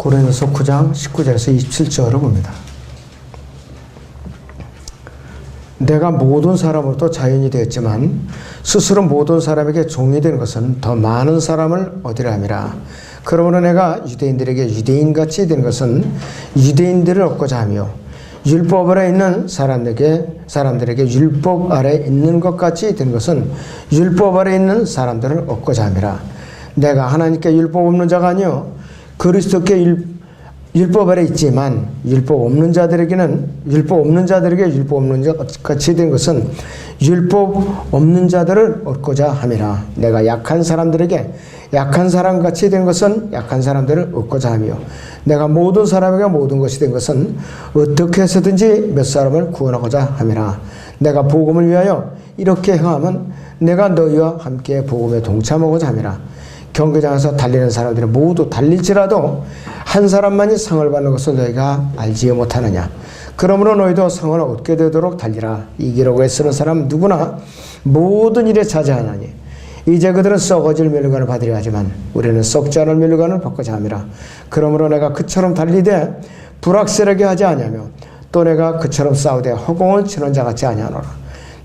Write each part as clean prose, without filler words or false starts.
고린도서 9장 19절에서 27절을 봅니다. 내가 모든 사람으로부터 자연이 되었지만 스스로 모든 사람에게 종이 된 것은 더 많은 사람을 얻으려 함이라. 그러므로 내가 유대인들에게 유대인같이 된 것은 유대인들을 얻고자 하며 율법 아래 있는 사람들에게 율법 아래 있는 것 같이 된 것은 율법 아래 있는 사람들을 얻고자 함이라. 내가 하나님께 율법 없는 자가 아니요 그리스도께 율법 아래 있지만 율법 없는 자들에게 율법 없는 자 같이 된 것은 율법 없는 자들을 얻고자 함이라. 내가 약한 사람들에게 약한 사람 같이 된 것은 약한 사람들을 얻고자 하며 내가 모든 사람에게 모든 것이 된 것은 어떻게 해서든지 몇 사람을 구원하고자 함이라. 내가 복음을 위하여 이렇게 행하면 내가 너희와 함께 복음에 동참하고자 함이라. 경기장에서 달리는 사람들이 모두 달릴지라도 한 사람만이 상을 받는 것을 너희가 알지 못하느냐. 그러므로 너희도 상을 얻게 되도록 달리라. 이기려고 애쓰는 사람 누구나 모든 일에 자제하나니 이제 그들은 썩어질 멸류관을 받으려 하지만 우리는 썩지 않을 멸류관을 받고자 함이라. 그러므로 내가 그처럼 달리되 불확실하게 하지 아니하며 또 내가 그처럼 싸우되 허공을 치는 자 같지 아니하노라.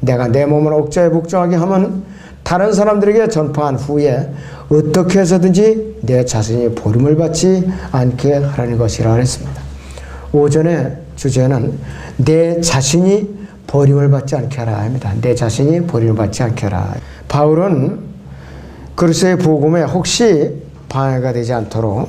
내가 내 몸을 억제에 복종하게 하면 다른 사람들에게 전파한 후에 어떻게 해서든지 내 자신이 버림을 받지 않게 하라는 것이라 그랬습니다. 오전의 주제는 내 자신이 버림을 받지 않게 하라 합니다. 내 자신이 버림을 받지 않게 하라. 바울은 그리스도의 복음에 혹시 방해가 되지 않도록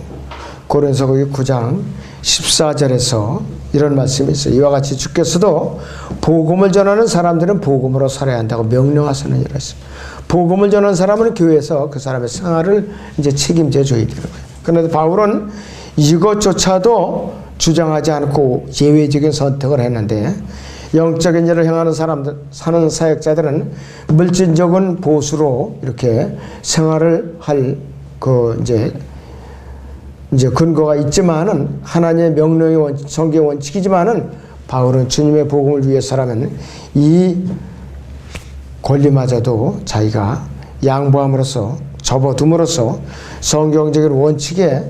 고린도서 9장 14절에서 이런 말씀이 있어요. 이와 같이 주께서도 복음을 전하는 사람들은 복음으로 살아야 한다고 명령하시는 일을 했습니다. 복음을 전하는 사람은 교회에서 그 사람의 생활을 이제 책임져 줘야 되는 거예요. 그런데 바울은 이것조차도 주장하지 않고 예외적인 선택을 했는데 영적인 일을 행하는 사람들, 사는 사역자들은 물질적인 보수로 이렇게 생활을 할 이제 근거가 있지만은 하나님의 명령의 성경의 원칙이지만은 바울은 주님의 복음을 위해서라면 이 권리마저도 자기가 양보함으로써 접어둠으로써 성경적인 원칙에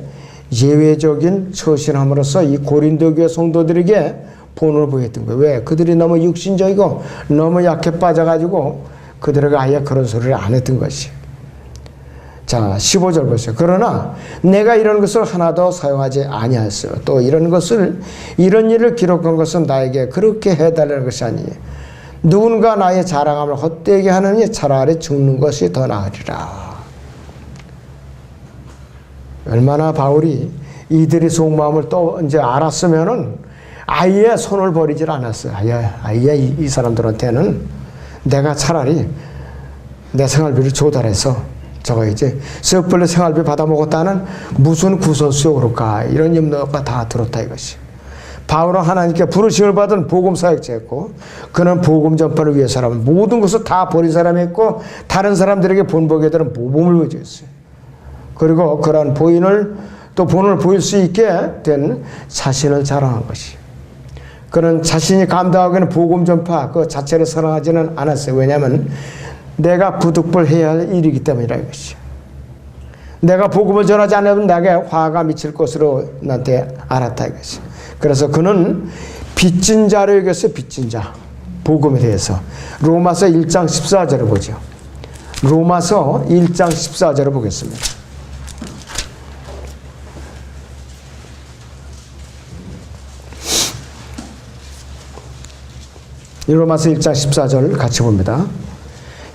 예외적인 처신함으로써 이 고린도 교회 성도들에게 본을 보였던 거예요. 왜? 그들이 너무 육신적이고 너무 약해 빠져가지고 그들에게 아예 그런 소리를 안 했던 것이. 자, 15절 보세요. 그러나 내가 이런 것을 하나도 사용하지 아니하였어요. 또 이런 일을 기록한 것은 나에게 그렇게 해달라는 것이 아니에요. 누군가 나의 자랑함을 헛되게 하느니 차라리 죽는 것이 더 나으리라. 얼마나 바울이 이들의 속마음을 또 이제 알았으면은 아예 손을 버리질 않았어요. 아예 이 사람들한테는 내가 차라리 내 생활비를 조달해서 저거 이제 썩벌레 생활비 받아먹었다는 무슨 구설수에 오를까 이런 염려가 다 들었다 이것이. 바울은 하나님께 부르심을 받은 복음 사역자였고 그는 복음 전파를 위해서라면 모든 것을 다 버린 사람이었고 다른 사람들에게 본보게 되는 모범을 보여줬어요. 그리고 그러한 본을 보일 수 있게 된 자신을 자랑한 것이. 그는 자신이 감당하기에는 복음 전파 그 자체를 사랑하지는 않았어요. 왜냐하면 내가 부득불해야 할 일이기 때문이라 이것이. 내가 복음을 전하지 않으면 내게 화가 미칠 것으로 나한테 알았다 이것이. 그래서 그는 빚진 자를 얘기했어요. 빚진 자. 복음에 대해서. 로마서 1장 14절을 보죠. 로마서 1장 14절을 보겠습니다. 로마서 1장 14절 같이 봅니다.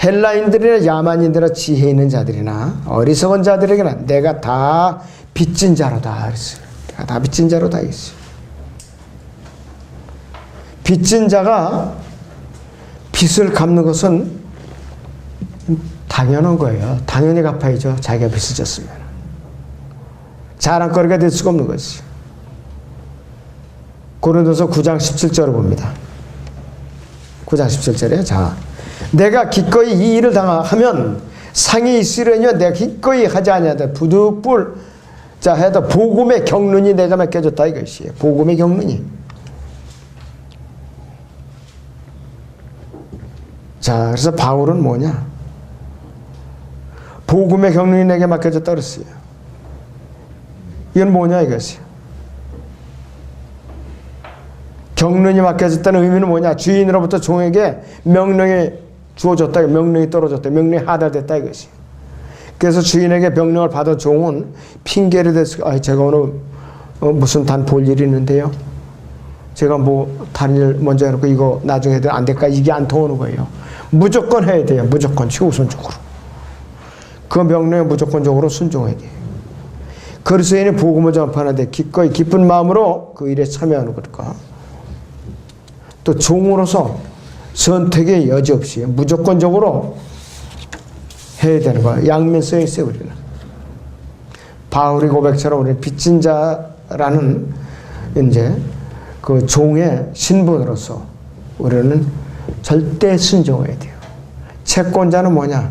헬라인들이나 야만인들이나 지혜 있는 자들이나 어리석은 자들에게는 내가 다 빚진 자로다 그랬어요. 내가 다 빚진 자로다 했어요. 빚진 자가 빚을 갚는 것은 당연한 거예요. 당연히 갚아야죠. 자기가 빚을 졌으면. 자랑거리가 될 수가 없는 것이. 고린도서 9장 17절을 봅니다. 9장 17절에 자 내가 기꺼이 이 일을 당하면 상이 있으려니와 내가 기꺼이 하지 아니하다 부득불 자 해도 복음의 경륜이 내가 맡겨졌다 이것이에요. 복음의 경륜이. 자 그래서 바울은 뭐냐? 복음의 경륜이 내게 맡겨졌다 그랬어요. 이건 뭐냐 이것이에요. 경륜이 맡겨졌다는 의미는 뭐냐? 주인으로부터 종에게 명령이 주어졌다, 명령이 떨어졌다, 명령이 하달됐다 이것이. 그래서 주인에게 명령을 받은 종은 핑계를 대서 제가 오늘 무슨 단 볼 일이 있는데요. 제가 뭐 다른 일 먼저 해놓고 이거 나중에 해도 안 될까? 이게 안 통하는 거예요. 무조건 해야 돼요. 무조건 최우선적으로. 그 명령에 무조건적으로 순종해야 돼요. 그리스도인이 복음을 전파하는데 기꺼이 기쁜 마음으로 그 일에 참여하는 것과 또 종으로서 선택의 여지 없이 무조건적으로 해야 되는 거야. 양면성이 있어요, 우리는. 바울의 고백처럼 우리는 빚진 자라는 이제 그 종의 신분으로서 우리는 절대 순종해야 돼요. 채권자는 뭐냐?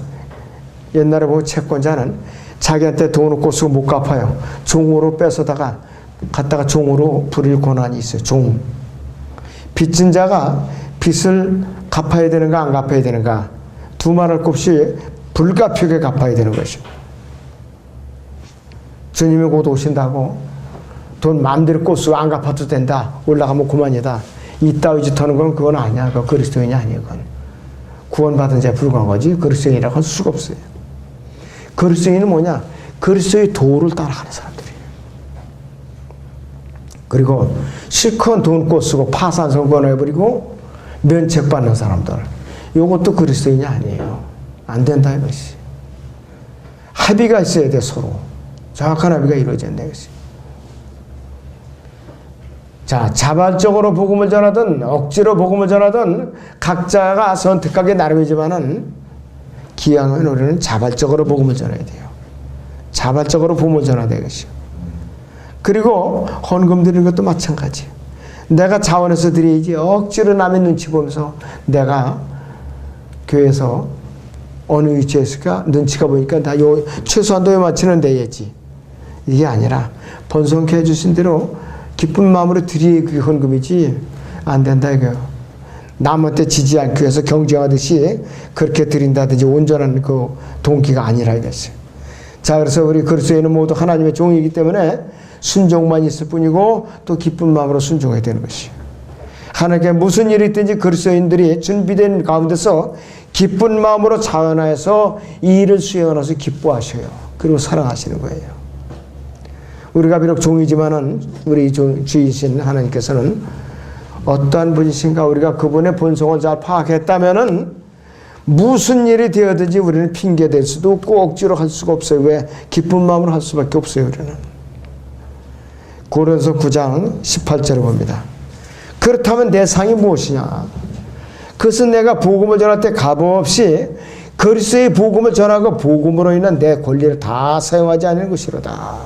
옛날에 보면 채권자는 자기한테 돈 없고 쓰고 못 갚아요. 종으로 뺏어다가 갖다가 종으로 부릴 권한이 있어요. 종. 빚진 자가 빚을 갚아야 되는가 안 갚아야 되는가 두말할 것 없이 불가피하게 갚아야 되는 것이죠. 주님이 곧 오신다고 돈 마음대로 꽂수고 안 갚아도 된다. 올라가면 그만이다. 이따위 짓 하는 건 그건 아니야. 그건 그리스도인이 아니에요. 그건. 구원받은 자에 불과한 거지 그리스도인이라고 할 수가 없어요. 그리스도인은 뭐냐? 그리스도의 도를 따라가는 사람들이에요. 그리고 실컷 돈 꽂수고 파산 선고해버리고 면책받는 사람들. 이것도 그리스도인이 아니에요. 안 된다 이것이. 합의가 있어야 돼 서로. 정확한 합의가 이루어져야 된다 이것이. 자, 자발적으로 복음을 전하든 억지로 복음을 전하든 각자가 선택하기 나름이지만은 기왕은 우리는 자발적으로 복음을 전해야 돼요. 자발적으로 복음을 전해야 돼요 이것이. 그리고 헌금 드리는 것도 마찬가지. 내가 자원해서 드려야지 억지로 남의 눈치 보면서 내가 교회에서 어느 위치에 있을까 눈치가 보니까 나 요 최소한도 요만치는 내야지. 이게 아니라 번성케 해주신 대로 기쁜 마음으로 드리는 그게 헌금이지 안 된다 이거예요. 남한테 지지 않기 위해서 경쟁하듯이 그렇게 드린다든지 온전한 그 동기가 아니라 이랬어요. 자, 그래서 우리 그리스도인은 모두 하나님의 종이기 때문에 순종만 있을 뿐이고 또 기쁜 마음으로 순종해야 되는 것이에요. 하나님께 무슨 일이 있든지 그리스도인들이 준비된 가운데서 기쁜 마음으로 자원하여서 이 일을 수행하면서 기뻐하셔요. 그리고 사랑하시는 거예요. 우리가 비록 종이지만은 우리 주이신 하나님께서는 어떠한 분이신가 우리가 그분의 본성을 잘 파악했다면은 무슨 일이 되어든지 우리는 핑계댈 수도 없고 억지로 할 수가 없어요. 왜? 기쁜 마음으로 할 수밖에 없어요. 우리는. 고린도서 9장 18절을 봅니다. 그렇다면 내 상이 무엇이냐? 그것은 내가 복음을 전할 때 값없이 그리스도의 복음을 전하고 복음으로 인한 내 권리를 다 사용하지 않는 것이로다.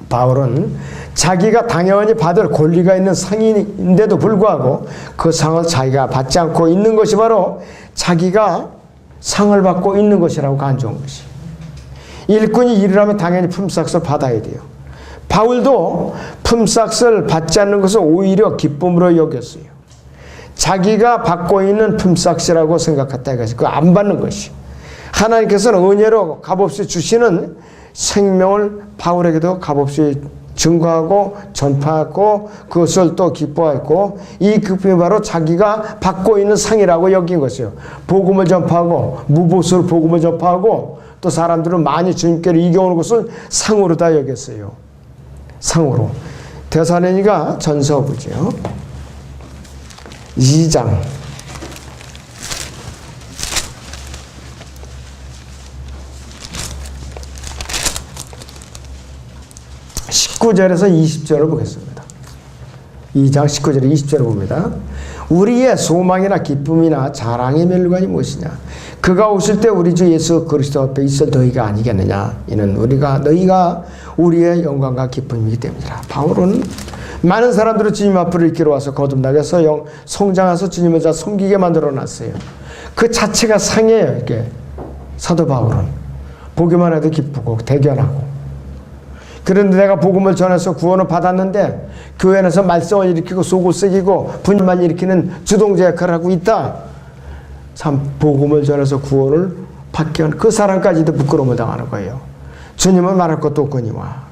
바울은 자기가 당연히 받을 권리가 있는 상인인데도 불구하고 그 상을 자기가 받지 않고 있는 것이 바로 자기가 상을 받고 있는 것이라고 간주한 것이. 일꾼이 일을 하면 당연히 품삯을 받아야 돼요. 바울도 품삯을 받지 않는 것을 오히려 기쁨으로 여겼어요. 자기가 받고 있는 품삯이라고 생각했다 이것이. 그거 안 받는 것이. 하나님께서는 은혜로 값없이 주시는 생명을 바울에게도 값없이 증거하고 전파하고 그것을 또 기뻐했고 이 기쁨이 바로 자기가 받고 있는 상이라고 여긴 것이에요. 복음을 전파하고 무보수로 복음을 전파하고 또 사람들은 많이 주님께로 이겨오는 것을 상으로 다 여겼어요. 상으로. 데살로니가 전서 보죠. 2장 19절에서 20절을 보겠습니다. 2장 19절에 20절을 봅니다. 우리의 소망이나 기쁨이나 자랑의 멸관이 무엇이냐? 그가 오실 때 우리 주 예수 그리스도 앞에 있을 너희가 아니겠느냐? 이는 너희가 우리의 영광과 기쁨이기 때문이라. 바울은 많은 사람들을 주님 앞으로 이끌어 와서 거듭나게 해서 성장해서 주님을 잘 섬기게 만들어 놨어요. 그 자체가 상이에요. 이게 사도 바울은 보기만 해도 기쁘고 대견하고. 그런데 내가 복음을 전해서 구원을 받았는데 교회 안에서 말썽을 일으키고 속을 썩이고 분열만 일으키는 주동자 역할을 하고 있다. 참 복음을 전해서 구원을 받게 한 그 사람까지도 부끄러움을 당하는 거예요. 주님은 말할 것도 없거니와.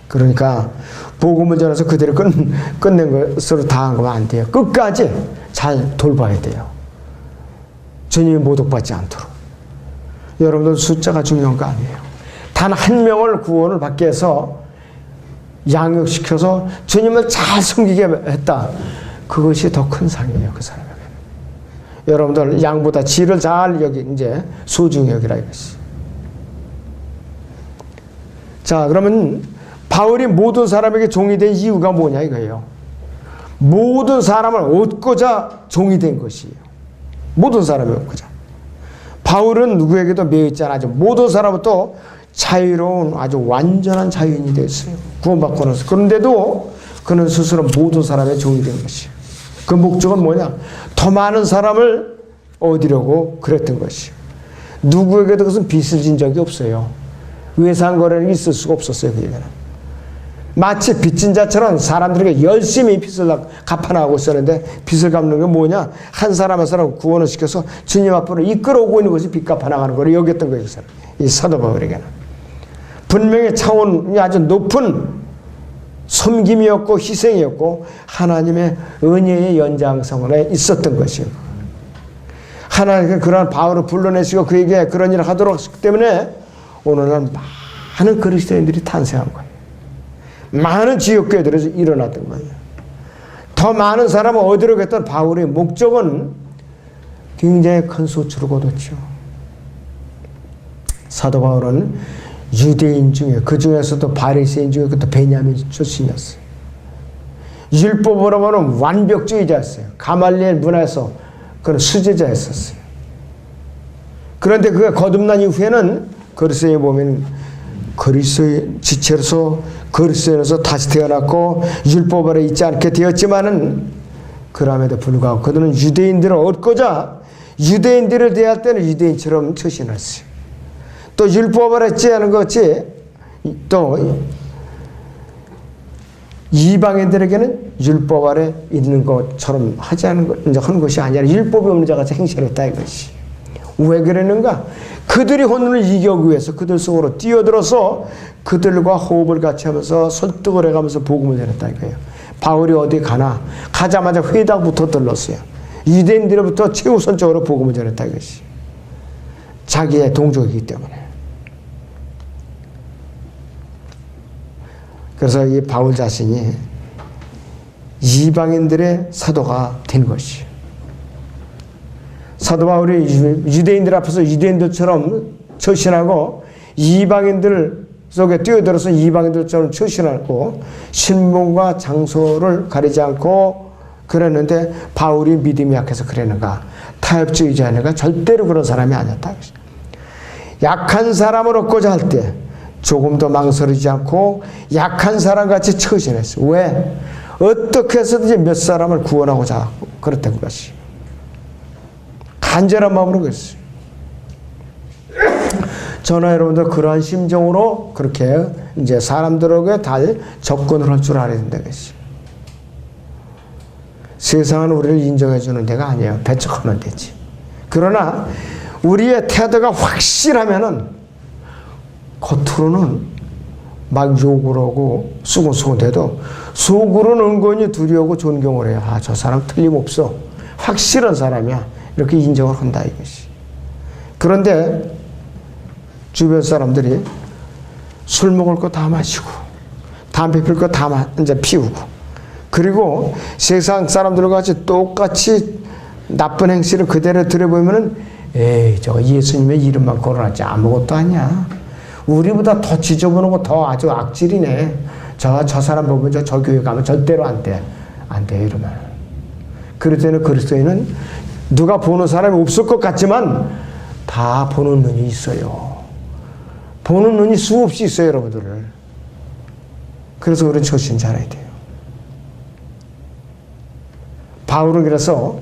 그러니까 복음을 전해서 그대로 끝낸 것으로 당한 거면 안 돼요. 끝까지 잘 돌봐야 돼요. 주님이 모독받지 않도록. 여러분들 숫자가 중요한 거 아니에요. 단 한 명을 구원을 받게 해서 양육시켜서 주님을 잘 섬기게 했다. 그것이 더 큰 상이에요. 그 사람에게. 여러분들 양보다 질을 잘 이제 소중히 여기라 이것이. 자, 그러면 바울이 모든 사람에게 종이 된 이유가 뭐냐 이거예요. 모든 사람을 얻고자 종이 된 것이에요. 모든 사람을 얻고자. 바울은 누구에게도 매여있지 않아요. 모든 사람부터 자유로운 아주 완전한 자유인이 됐어요. 구원받고 나서. 그런데도 그는 스스로 모든 사람의 종이 된 것이에요. 그 목적은 뭐냐? 더 많은 사람을 얻으려고 그랬던 것이에요. 누구에게도 그것은 빚을 진 적이 없어요. 외상거래는 있을 수가 없었어요. 그 얘기는. 마치 빚진 자처럼 사람들에게 열심히 빚을 갚아나가고 있었는데 빚을 갚는 게 뭐냐? 한 사람 한 사람 구원을 시켜서 주님 앞으로 이끌어오고 있는 것이 빚 갚아나가는 걸 여겼던 거예요. 이 사도 바울에게는. 분명히 차원이 아주 높은 섬김이었고 희생이었고 하나님의 은혜의 연장선에 있었던 것이에요. 하나님께서 그러한 바울을 불러내시고 그에게 그런 일을 하도록 했기 때문에 오늘날 많은 그리스도인들이 탄생한 거예요. 많은 지역교회들에서 일어났던 거예요. 더 많은 사람을 얻으려고 했던 바울의 목적은 굉장히 큰 수치를 거뒀죠. 사도 바울은 유대인 중에 그 중에서도 바리새인 중에 그것도 베냐민 출신이었어요. 율법으로는 완벽주의자였어요. 가말리엘 문화에서 그런 수제자였었어요. 그런데 그가 거듭난 이후에는 그리스도에 보면 그리스도의 지체로서 그리스도에서 다시 태어났고 율법 아래 있지 않게 되었지만은 그럼에도 불구하고 그들은 유대인들을 얻고자 유대인들을 대할 때는 유대인처럼 처신했어요. 또 율법 아래 있지 않은 것이 또 이방인들에게는 율법 아래 있는 것처럼 하지 않은 것, 이제 한 것이 아니라 율법이 없는 자같이 행실했다 이것이. 왜 그랬는가? 그들이 혼돈을 이기기 위해서 그들 속으로 뛰어들어서 그들과 호흡을 같이 하면서 설득을 해가면서 복음을 전했다 이거예요. 바울이 어디 가나 가자마자 회당부터 들렀어요. 유대인들부터 최우선적으로 복음을 전했다 이것이. 자기의 동족이기 때문에. 그래서 이 바울 자신이 이방인들의 사도가 된 것이에요. 사도 바울이 유대인들 앞에서 유대인들처럼 처신하고 이방인들 속에 뛰어들어서 이방인들처럼 처신하고 신분과 장소를 가리지 않고 그랬는데 바울이 믿음이 약해서 그랬는가? 타협주의자인가? 절대로 그런 사람이 아니었다. 약한 사람을 얻고자 할 때 조금도 망설이지 않고 약한 사람같이 처신했어요. 왜? 어떻게 해서든지 몇 사람을 구원하고자 그랬던 것이. 간절한 마음으로 그랬어요. 저는 여러분들 그러한 심정으로 그렇게 이제 사람들에게 잘 접근을 할 줄 알아야 된다 그랬어요. 세상은 우리를 인정해주는 데가 아니에요. 배척하는 데지. 그러나 우리의 태도가 확실하면은 겉으로는 막 욕을 하고 수근수근대도 속으로는 은근히 두려워하고 존경을 해요. 아, 저 사람 틀림없어. 확실한 사람이야. 이렇게 인정을 한다 이것이. 그런데 주변 사람들이 술 먹을 거 다 마시고 담배 필 거 다 이제 피우고 그리고 세상 사람들과 같이 똑같이 나쁜 행실을 그대로 들여보면은 에이 저거 예수님의 이름만 걸어놨지 아무것도 아니야. 우리보다 더 지저분하고 더 아주 악질이네. 저 사람 보면 저 교회 가면 절대로 안 돼. 안 돼 이러면. 그럴 때는 그리스도인은 누가 보는 사람이 없을 것 같지만 다 보는 눈이 있어요. 보는 눈이 수없이 있어요 여러분들. 그래서 우리는 처신 잘해야 돼요. 바울은 그래서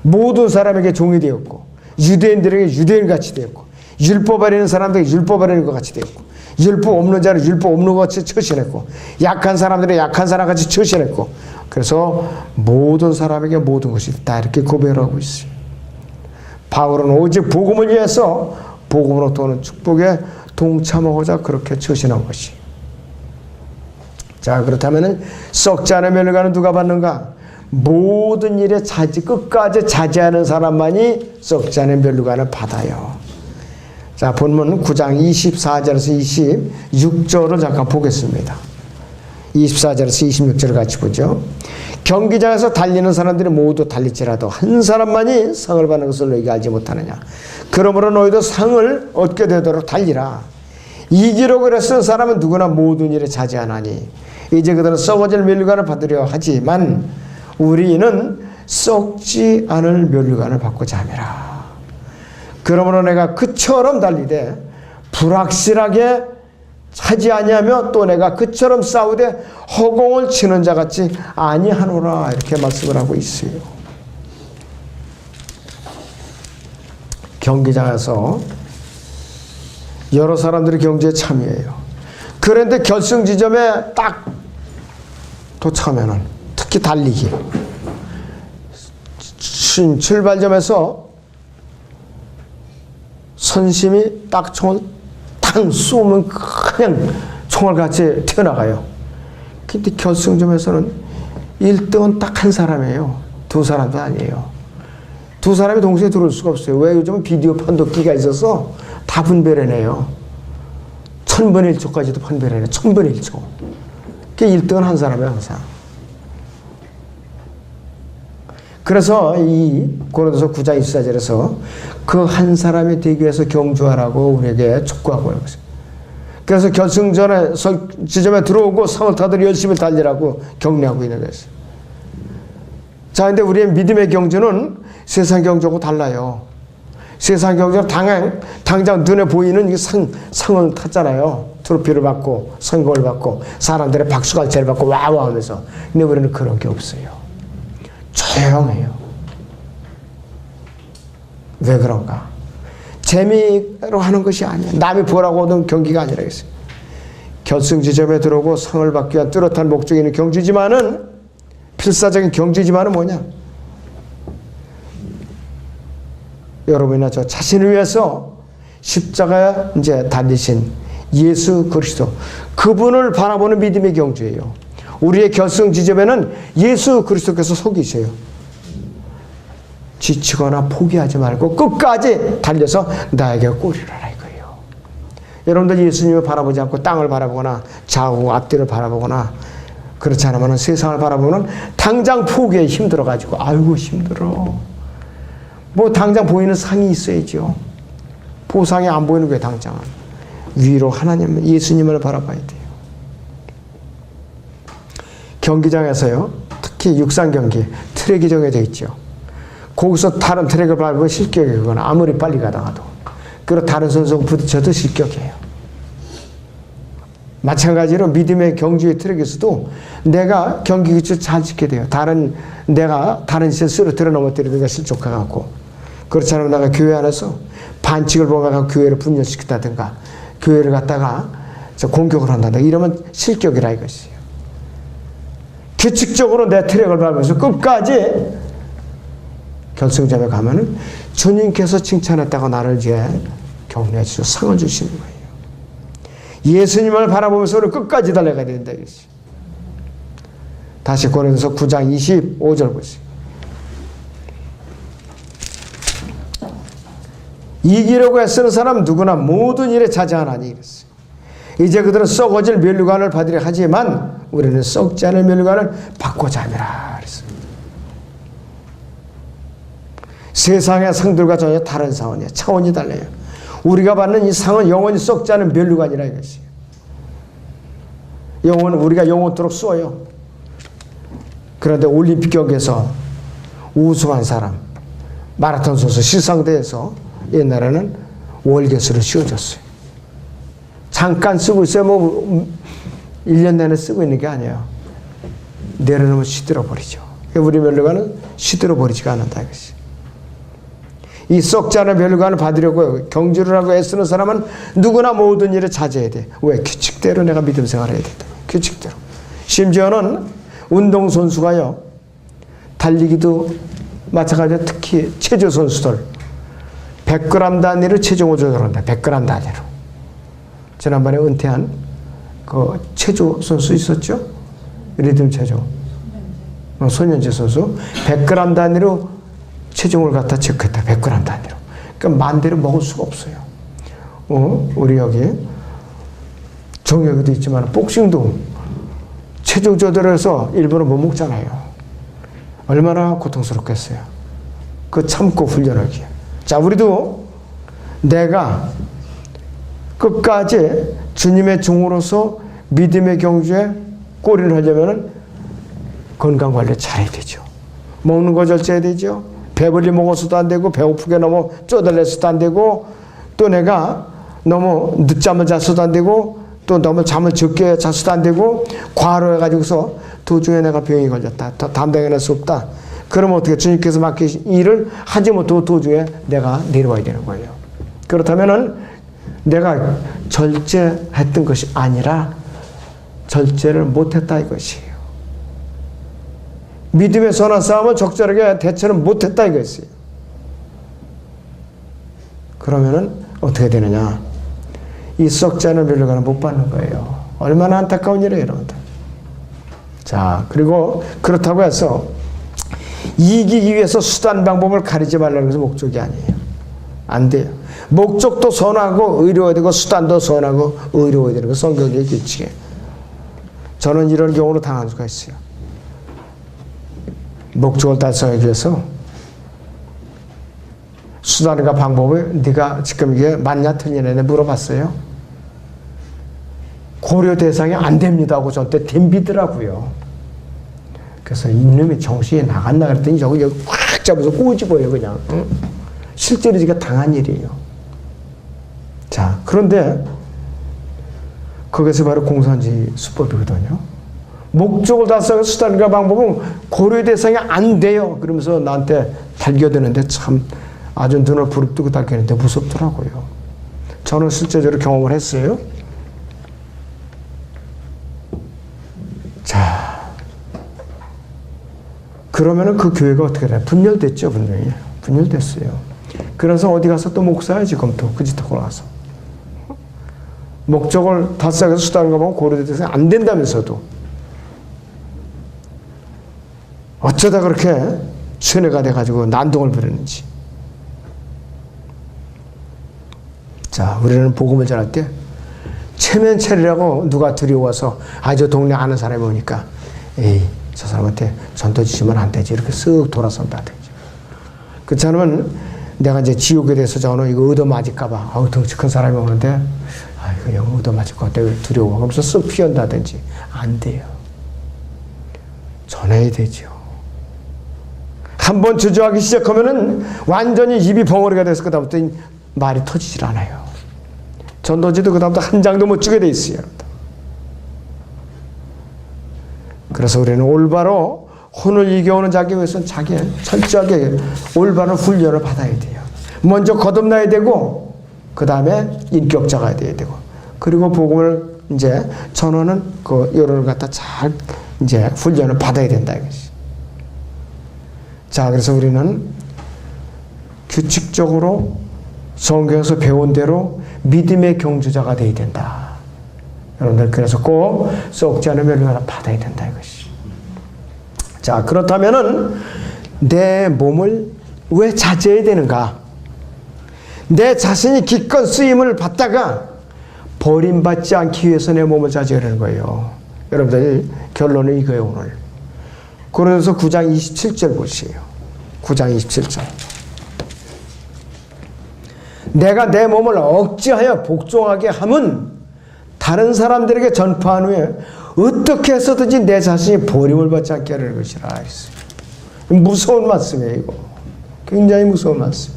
모든 사람에게 종이 되었고 유대인들에게 유대인같이 되었고 율법 아래 있는 사람들에게 율법 아래 있는 것 같이 되었고 율법 없는 자를 율법 없는 것 같이 처신했고 약한 사람들에게 약한 사람같이 처신했고 그래서 모든 사람에게 모든 것이 다 이렇게 고백을 하고 있어요. 바울은 오직 복음을 위해서 복음으로 도는 축복에 동참하고자 그렇게 처신한 것이. 자, 그렇다면 썩지 않은 면류관은 누가 받는가? 모든 일에 끝까지 자제하는 사람만이 썩지 않은 면류관을 받아요. 자, 본문 9장 24절에서 26절을 잠깐 보겠습니다. 24절에서 26절을 같이 보죠. 경기장에서 달리는 사람들이 모두 달릴지라도 한 사람만이 상을 받는 것을 너희가 알지 못하느냐. 그러므로 너희도 상을 얻게 되도록 달리라. 이기려고 애쓰는 사람은 누구나 모든 일에 자제하나니 이제 그들은 썩어질 면류관을 받으려 하지만 우리는 썩지 않을 면류관을 받고자 함이라. 그러므로 내가 그처럼 달리되 불확실하게 하지 아니하며 또 내가 그처럼 싸우되 허공을 치는 자같이 아니하노라. 이렇게 말씀을 하고 있어요. 경기장에서 여러 사람들이 경주에 참여해요. 그런데 결승 지점에 딱 도착하면은 특히 달리기 출발점에서 선심이 딱 총을 탕 쏘면 그냥 총알같이 튀어나가요. 근데 결승점에서는 1등은 딱 한 사람이에요. 두 사람도 아니에요. 두 사람이 동시에 들어올 수가 없어요. 왜? 요즘은 비디오 판독기가 있어서 다 분별해내요. 1000분의 1초까지도 분별해내요. 1000분의 1초. 그게 1등은 한 사람이에요, 항상. 그래서 이 고린도서 9장 24절에서 그 한 사람이 되기 위해서 경주하라고 우리에게 촉구하고 있는 것입니다. 그래서 결승전에 지점에 들어오고 상을 타들 열심히 달리라고 격려하고 있는 것이죠. 자, 근데 우리의 믿음의 경주는 세상 경주하고 달라요. 세상 경주는 당장 눈에 보이는 이 상을 탔잖아요. 트로피를 받고 선거를 받고 사람들의 박수갈채를 받고 와와 하면서. 근데 우리는 그런 게 없어요. 조용해요. 왜 그런가? 재미로 하는 것이 아니야. 남이 보라고 하는 경기가 아니라겠어요. 결승 지점에 들어오고 상을 받기 위한 뚜렷한 목적이 있는 경주지만은, 필사적인 경주지만은 뭐냐? 여러분이나 저 자신을 위해서 십자가에 이제 달리신 예수 그리스도, 그분을 바라보는 믿음의 경주예요. 우리의 결승 지점에는 예수 그리스도께서 서 계세요. 지치거나 포기하지 말고 끝까지 달려서 나에게 꼬리라라 이거예요. 여러분들 예수님을 바라보지 않고 땅을 바라보거나 좌우 앞뒤를 바라보거나 그렇지 않으면 세상을 바라보면 당장 포기에 힘들어가지고 아이고 힘들어. 뭐 당장 보이는 상이 있어야죠. 보상이 안 보이는 거예요. 당장은. 위로 하나님 예수님을 바라봐야 돼요. 경기장에서요, 특히 육상 경기 트랙이 정해져 있죠. 거기서 다른 트랙을 밟으면 실격이에요. 그건 아무리 빨리 가다가도. 그리고 다른 선수가 부딪혀도 실격이에요. 마찬가지로 믿음의 경주의 트랙에서도 내가 경기 규칙을 잘 지켜야 돼요. 내가 다른 실수로 들어넘어뜨리든가 실족해갖고, 그렇지 않으면 내가 교회 안에서 반칙을 범하고 교회를 분열시켰다든가 교회를 갖다가 공격을 한다든가 이러면 실격이라 이것이에요. 규칙적으로 내 트랙을 밟으면서 끝까지 결승점에 가면은 주님께서 칭찬했다고 나를 이제 격려해 주셔서 상을 주시는 거예요. 예수님을 바라보면서 우리 끝까지 달려가야 된다 이것이. 다시 고린도서 9장 25절 보세요. 이기려고 애쓰는 사람 누구나 모든 일에 자제하나니 이랬어요. 이제 그들은 썩어질 면류관을 받으려 하지만 우리는 썩지 않을 면류관을 받고자 함이라 그랬어요. 세상의 상들과 전혀 다른 상황이에요. 차원이 달라요. 우리가 받는 이 상은 영원히 썩지 않은 면류관이라 이것이에요. 우리가 영원토록 쏘요. 그런데 올림픽 경기에서 우승한 사람, 마라톤 선수 시상대에서 옛날에는 월계수를 씌워줬어요. 잠깐 쓰고 있어요. 뭐 1년 내내 쓰고 있는 게 아니에요. 내려놓으면 시들어버리죠. 우리 면류관은 시들어버리지가 않는다 이것이. 이 썩지 않은 면류관을 받으려고 경주를 하고 애쓰는 사람은 누구나 모든 일을 자제해야 돼. 왜? 규칙대로 내가 믿음 생활을 해야 된다. 규칙대로. 심지어는 운동선수가요, 달리기도 마찬가지로 특히 체조 선수들 100g 단위로 체중을 조절한다. 100g 단위로. 지난번에 은퇴한 그 체조 선수 있었죠? 리듬 체조. 손현재 선수 100g 단위로 체중을 갖다 체크했다. 100g 단위로. 그러니까 만대로 먹을 수가 없어요. 우리 여기 정혁이도 있지만 복싱도 체중 조절해서 일부러 못 먹잖아요. 얼마나 고통스럽겠어요. 그 참고 훈련하기. 자, 우리도 내가 끝까지 주님의 종으로서 믿음의 경주에 꼬리를 하려면 건강관리 잘해야 되죠. 먹는 거 절제해야 되죠. 배불리 먹어서도 안 되고 배고프게 너무 쪼달려서도 안 되고 또 내가 너무 늦잠을 잤어도 안 되고 또 너무 잠을 적게 잤어도 안 되고 과로해가지고서 도중에 내가 병이 걸렸다. 더 담당해낼 수 없다. 그러면 어떻게 주님께서 맡기신 일을 하지 못하고 도중에 내가 내려와야 되는 거예요. 그렇다면은 내가 절제했던 것이 아니라 절제를 못했다 이것이에요. 믿음의 선한 싸움을 적절하게 대처를 못했다 이것이에요. 그러면은 어떻게 되느냐? 이 썩지 않은 멸류관을 못 받는 거예요. 얼마나 안타까운 일이에요, 여러분들. 자, 그리고 그렇다고 해서 이기기 위해서 수단 방법을 가리지 말라는 것은 목적이 아니에요. 안 돼요. 목적도 선하고 의로워야 되고 수단도 선하고 의로워야 되는 거 성경의 규칙이에요. 저는 이런 경우로 당한 수가 있어요. 목적을 달성하기 위해서 수단과 방법을 네가 지금 이게 맞냐 틀리냐 물어봤어요. 고려 대상이 안 됩니다 하고 저한테 덤비더라고요. 그래서 이놈이 정신이 나갔나 그랬더니 저거 여기 꽉 잡아서 꼬집어요 그냥. 응? 실제로 제가 당한 일이에요. 자, 그런데 그것이 바로 공산주의 수법이거든요. 목적을 달성한 수단과 방법은 고려 대상이 안 돼요. 그러면서 나한테 달겨드는데 참 아주 눈을 부릅뜨고 달겨드는데 무섭더라고요. 저는 실제적으로 경험을 했어요. 자, 그러면은 그 교회가 어떻게 돼요? 분열됐죠, 분명히. 분열됐어요. 그래서 어디 가서 또 목사야, 지금 또. 그 짓 하고 나서. 목적을 달성해서 수단과 방법 고려 대상이 안 된다면서도. 어쩌다 그렇게 쇠뇌가 돼가지고 난동을 부렸는지. 자, 우리는 복음을 전할 때 체면체리라고 누가 들여와서 저 동네 아는 사람이 오니까 에이, 저 사람한테 전도 주시면 안 되지. 이렇게 쓱 돌아선다 되죠. 그렇지 않으면 내가 이제 지옥에 대해서 저는 이거 얻어맞을까봐 덩치 큰 사람이 오는데 이거 영 얻어맞을 것 같아. 두려워. 그러면서 쓱 피한다든지. 안 돼요. 전해야 되죠. 한번 주저하기 시작하면은 완전히 입이 벙어리가 돼서 그다음부터 말이 터지질 않아요. 전도지도 그다음부터 한 장도 못 주게 돼 있어요. 그래서 우리는 올바로 혼을 이겨오는 자기 위해서는 자기 철저하게 올바른 훈련을 받아야 돼요. 먼저 거듭나야 되고 그 다음에 인격자가 돼야 되고 그리고 복음을 이제 전하는 그 여론을 갖다 잘 이제 훈련을 받아야 된다 이것이. 자, 그래서 우리는 규칙적으로 성경에서 배운 대로 믿음의 경주자가 돼야 된다. 여러분들 그래서 꼭 썩지 않은 멸류관을 받아야 된다 이것이. 자, 그렇다면은 내 몸을 왜 자제해야 되는가? 내 자신이 기껏 쓰임을 받다가 버림받지 않기 위해서 내 몸을 자제하려는 거예요. 여러분들 결론은 이거예요 오늘. 고린도서 9장 27절 보시에요. 9장 27절. 내가 내 몸을 억지하여 복종하게 함은 다른 사람들에게 전파한 후에 어떻게 해서든지 내 자신이 버림을 받지 않게 하려는 것이라. 무서운 말씀이에요 이거. 굉장히 무서운 말씀.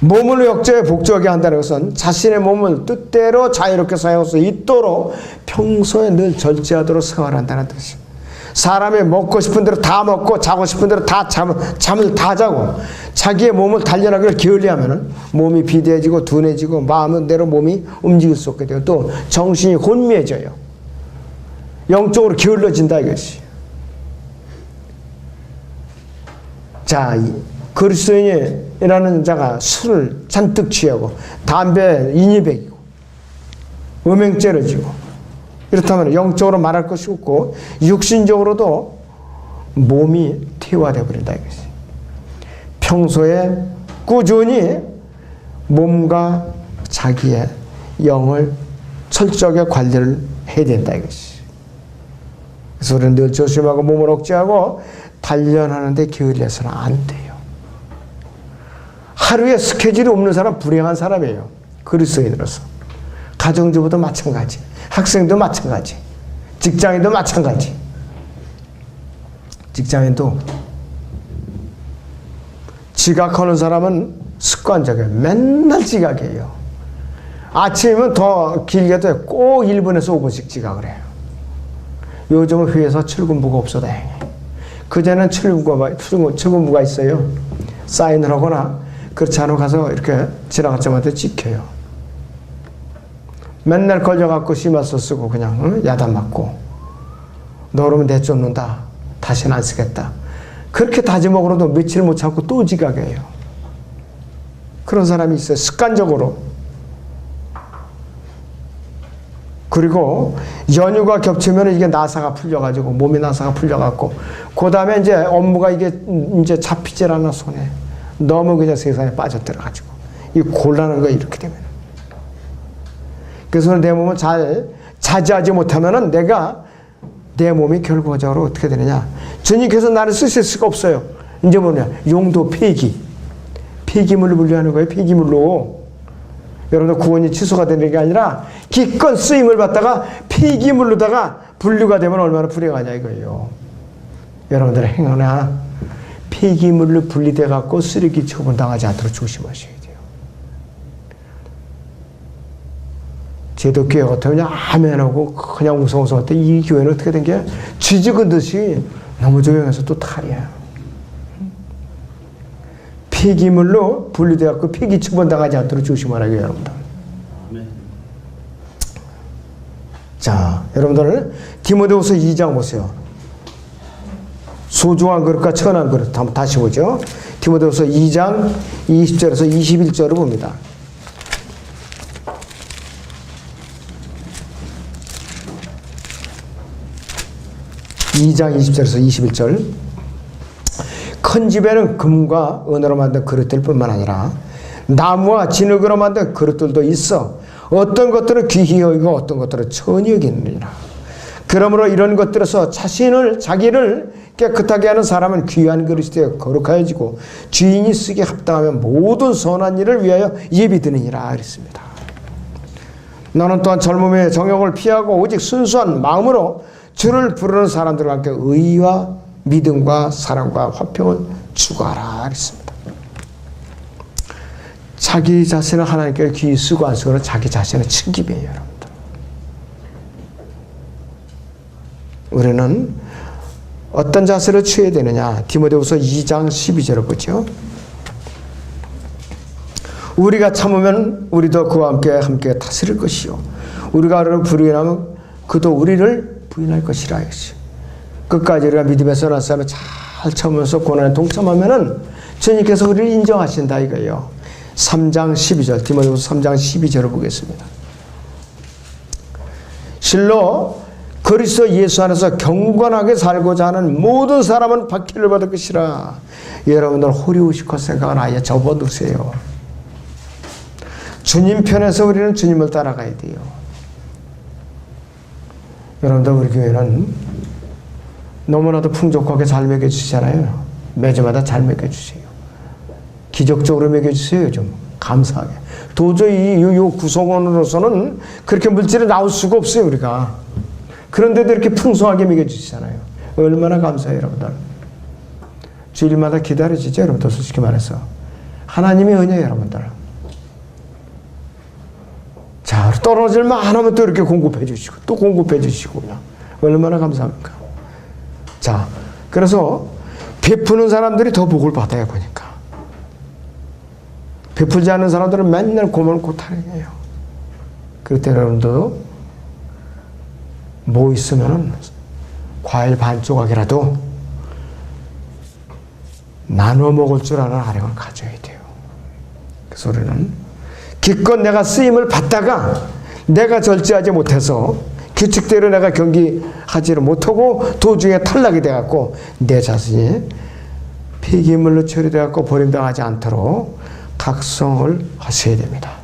몸을 억제해 복종하게 한다는 것은 자신의 몸을 뜻대로 자유롭게 사용할 수 있도록 평소에 늘 절제하도록 생활한다는 뜻이에요. 사람이 먹고 싶은 대로 다 먹고 자고 싶은 대로 다 잠을 다 자고 자기의 몸을 단련하기를 게을리하면 몸이 비대해지고 둔해지고 마음대로 몸이 움직일 수 없게 되고 또 정신이 혼미해져요. 영적으로 게을러진다 이것이. 자, 그리스도인이라는 자가 술을 잔뜩 취하고 담배 인이백이고 음행죄를 지고, 이렇다면 영적으로 말할 것이 없고 육신적으로도 몸이 퇴화되어 버린다 이것이. 평소에 꾸준히 몸과 자기의 영을 철저하게 관리를 해야 된다 이것이. 그래서 우리는 늘 조심하고 몸을 억제하고 단련하는데 게을려서는 안 돼요. 하루에 스케줄이 없는 사람 불행한 사람이에요. 그리스도인으로서. 가정주부도 마찬가지, 학생도 마찬가지, 직장인도 마찬가지. 직장인도 지각하는 사람은 습관적이에요. 맨날 지각해요. 아침이면 더 길게도 꼭 1분에서 5분씩 지각을 해요. 요즘은 회사 출근부가 없어 다행이에요. 그전에는 출근부가 있어요. 사인을 하거나 그렇지 않으면 가서 이렇게 지나갈 때마다 찍혀요. 맨날 걸려갖고 심화서 쓰고 그냥 야단 맞고 너로면 내쫓는다. 다시는 안 쓰겠다. 그렇게 다짐먹으로도 며칠 못 참고 또 지각해요. 그런 사람이 있어요. 습관적으로. 그리고 연휴가 겹치면 이게 나사가 풀려가지고 몸이 나사가 풀려갖고 그 다음에 이제 업무가 이게 이제 잡히질 않아 손에. 너무 그냥 세상에 빠져들어가지고 이 곤란한 거 이렇게 되면. 그래서 내 몸을 잘 자제하지 못하면은 내 몸이 결과적으로 어떻게 되느냐. 주님께서 나를 쓰실 수가 없어요. 이제 뭐냐. 용도 폐기물로 분류하는 거예요. 폐기물로. 여러분들 구원이 취소가 되는 게 아니라 기껏 쓰임을 받다가 폐기물로다가 분류가 되면 얼마나 불행하냐 이거예요. 여러분들 행여나 폐기물로 분리돼 갖고 쓰레기 처분당하지 않도록 조심하셔야 돼요. 제도 교회 같으면 아멘하고 그냥 웅성웅성할 때 이 교회는 어떻게 된 게 쥐죽은 듯이 너무 조용해서 또 탈이야. 폐기물로 분리돼 갖고 폐기 처분당하지 않도록 조심하라고요, 여러분들. 자, 여러분들 디모데후서 2장 보세요. 소중한 그릇과 천한 그릇 한번 다시 보죠. 디모데후서 2장 20절에서 21절을 봅니다. 2장 20절에서 21절. 큰 집에는 금과 은으로 만든 그릇들뿐만 아니라 나무와 진흙으로 만든 그릇들도 있어 어떤 것들은 귀히 여기고 어떤 것들은 천히 여기느니라. 그러므로 이런 것들에서 자기를 깨끗하게 하는 사람은 귀한 그릇이 되어 거룩하여지고 주인이 쓰기에 합당하면 모든 선한 일을 위하여 예비드느니라 그랬습니다. 너는 또한 젊음의 정욕을 피하고 오직 순수한 마음으로 주를 부르는 사람들과 함께 의와 믿음과 사랑과 화평을 추구하라 그랬습니다. 자기 자신을 하나님께 귀히 쓰고 안 쓰고는 자기 자신의 책임이에요, 여러분들. 우리는 어떤 자세를 취해야 되느냐? 디모데후서 2장 12절을 보죠. 우리가 참으면 우리도 그와 함께 다스릴 것이요 우리가 그를 부인하면 그도 우리를 부인할 것이라 했어요. 끝까지 우리가 믿음의 선한 싸움에 잘 참으면서 고난에 동참하면은 주님께서 우리를 인정하신다 이거예요. 3장 12절 디모데후서 3장 12절을 보겠습니다. 실로 그리스도 예수 안에서 경건하게 살고자 하는 모든 사람은 박해를 받을 것이라. 여러분들 호리우시컷 생각은 아예 접어두세요. 주님 편에서 우리는 주님을 따라가야 돼요. 여러분들 우리 교회는 너무나도 풍족하게 잘 먹여주시잖아요. 매주마다 잘 먹여주세요. 기적적으로 먹여주세요. 좀 감사하게. 도저히 이 구성원으로서는 그렇게 물질이 나올 수가 없어요. 우리가. 그런데도 이렇게 풍성하게 먹여주시잖아요. 얼마나 감사해요, 여러분들. 주일마다 기다려지죠, 여러분들. 솔직히 말해서. 하나님의 은혜예요, 여러분들. 자, 떨어질만 안 하면 또 이렇게 공급해 주시고, 또 공급해 주시고, 얼마나 감사합니까? 자, 그래서 베푸는 사람들이 더 복을 받아요, 보니까. 베풀지 않는 사람들은 맨날 고만고탈이에요. 그럴 때 여러분도 뭐 있으면은 과일 반 조각이라도 나눠 먹을 줄 아는 아령을 가져야 돼요. 그래서 우리는 기껏 내가 쓰임을 받다가 내가 절제하지 못해서 규칙대로 내가 경기하지를 못하고 도중에 탈락이 돼갖고 내 자신이 폐기물로 처리돼갖고 버림당하지 않도록 각성을 하셔야 됩니다.